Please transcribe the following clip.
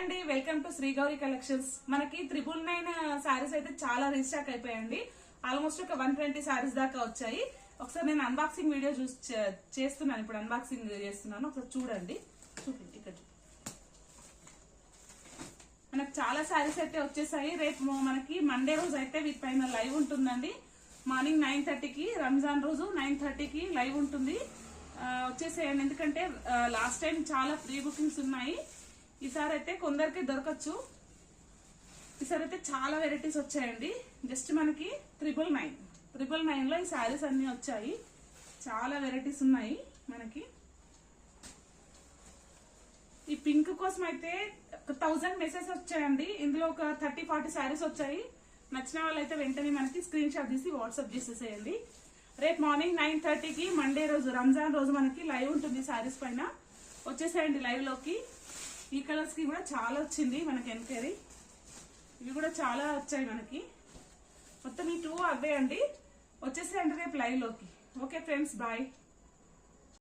అండి, welcome to Shri Gauri collections. మనకి 999 సారీస్ అయితే చాలా రీస్టాక్ అయిపోయాయండి. ఆల్మోస్ట్ ఒక 120 సారీస్ దాకా వచ్చాయి. ఒకసారి నేను అన్బాక్సింగ్ వీడియో చేస్తున్నాను. ఇప్పుడు అన్బాక్సింగ్ చేస్తున్నాను, ఒకసారి చూడండి. ఇక్కడ మనకు చాలా సారీస్ అయితే వచ్చేసాయి. రేపు మనకి మండే రోజు అయితే వీటిపైన లైవ్ ఉంటుందండి. మార్నింగ్ 9:30కి, రంజాన్ రోజు 9:30కి లైవ్ ఉంటుంది. వచ్చేసేయండి, ఎందుకంటే లాస్ట్ టైం చాలా ప్రీ బుకింగ్స్ ఉన్నాయి. ఈసారి అయితే కొందరికి దొరకచ్చు. ఈసారి అయితే చాలా వెరైటీస్ వచ్చాయండి. జస్ట్ మనకి 999 లో ఈ శారీస్ అన్ని వచ్చాయి. చాలా వెరైటీస్ ఉన్నాయి మనకి. ఈ పింక్ కోసం అయితే 1000 మెసేజ్ వచ్చాయండి. ఇందులో ఒక 30-40 శారీస్ వచ్చాయి. నచ్చిన వాళ్ళైతే వెంటనే మనకి స్క్రీన్ షాట్ తీసి వాట్సాప్ చేసేసేయండి. రేపు మార్నింగ్ 9:30కి మండే రోజు, రంజాన్ రోజు మనకి లైవ్ ఉంటుంది. శారీస్ పైన వచ్చేసేయండి లైవ్ లోకి. ఈ కలర్స్ కి కూడా చాలా వచ్చింది మనకి ఎంక్వైరీ. ఇవి కూడా చాలా వచ్చాయి మనకి. మొత్తం ఈ 2 అవే అండి. వచ్చేసేయండి రేపు లైవ్ లోకి. Okay friends, bye.